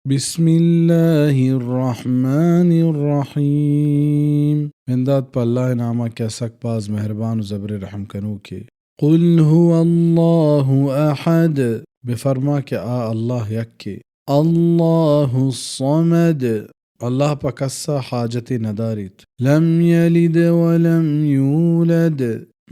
بسم اللہ الرحمن الرحیم امداد پا اللہ نامہ کیا سک باز مہربان و زبر رحم کنو کے قل هو اللہ احد بفرما کہ اللہ یک کے اللہ الصمد اللہ پا کسا حاجت نداریت لم یلد ولم یولد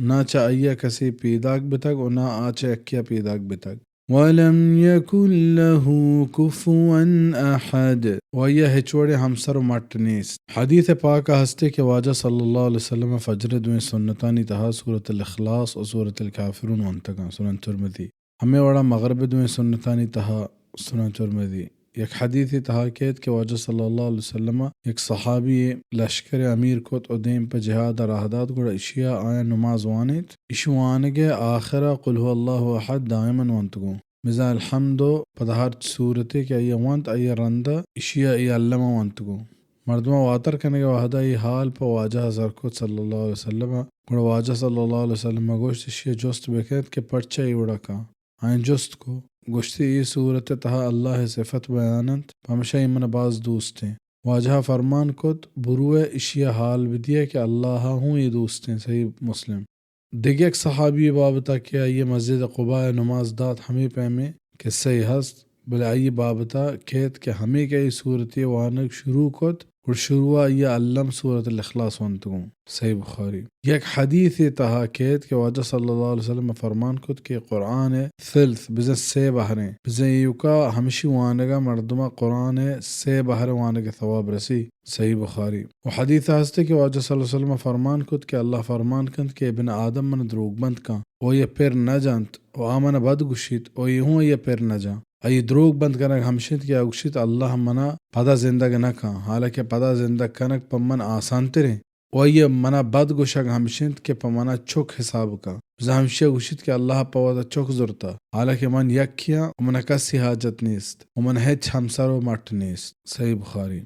نہ چاہیے کسی پیداک بتگ و نہ آچے اکیا پیداک بتگ وَلَمْ يَكُنْ لَهُ كُفُوًا أَحَدٌ وَيَّ ہچوڑے ہمسر و مٹ نیست۔ حدیث پاک ہستے کہ واجہ صلی اللہ علیہ وسلم فجر دویں سنتانی تہا سورة الاخلاص و سورة الکافرون وانتگا سنن ترمذی ہمیں وڑا مغرب دویں سنتانی تہا سنن ترمذی یک حدیث تہا کہت کہ واجہ صلی اللہ علیہ وسلم یک صحابی لشکر امیر کت و دیم پہ جہاد راہداد گوڑا اشیاء آیا نماز وانیت اشو آنگے آخرہ قل هو اللہ احد دائما وانتگو مزا الحمدو پدہر صورتے کہ ای وانت ای رندہ اشیاء ای علم وانتگو مردمہ واتر کنگے وحدہ ای حال پہ واجہ حضر کت صلی اللہ علیہ وسلم گوڑا واجہ صلی اللہ علیہ وسلم گوشت اشیاء جست بکھت کہ پرچہ ای وڑا کا آئین جست کو گوشتی ای صورت تہا اللہ صفت بیانت ہمیشہ ایمن باز دوست ہیں واجہ فرمان کت بروے اشیاء حال بدیا کہ اللہ ہوں یہ دوست ہیں صحیح مسلم دیگه ایک صحابی بابتا کہ آئیے مسجد قباء نماز داد ہمیں پیمے کہ صحیح ہست بلے آئیے بابتا کہت کہ ہمیں کئی صورتی وانک شروع کت اور شروع آئیے علم سورة الاخلاص وانتگوں صحیح بخاری یک حدیث تہا کہت کہ واجہ صلی اللہ علیہ وسلم فرمان کت کہ قرآن ثلث بزن سے بہریں بزن یوکا ہمشی وانگا مردمہ قرآن سے بہر وانگ ثواب رسی صحیح بخاری و حدیث ہستے کہ واجہ صلی اللہ علیہ وسلم فرمان کت کہ اللہ فرمان کند کہ ابن آدم من دروگ بند کن او یہ پیر نہ جانت و آمن بد گشید او یہ ہوں یہ پیر نہ جان ای دروگ بند کنک ہمشید کہ اگشید اللہ منا پدا زندگ نہ کن حالانکہ پدا زندگ کنک پا من آسان تریں و یہ منا بد گوشک ہمشید کہ پا منا چک حساب کا ہمشی گوشید کہ اللہ پا ودا چک زرتا حالانکہ من یک کیا و من کسی حاجت نیست و من ہیچ ہمسر و مٹ نیست صحیح بخاری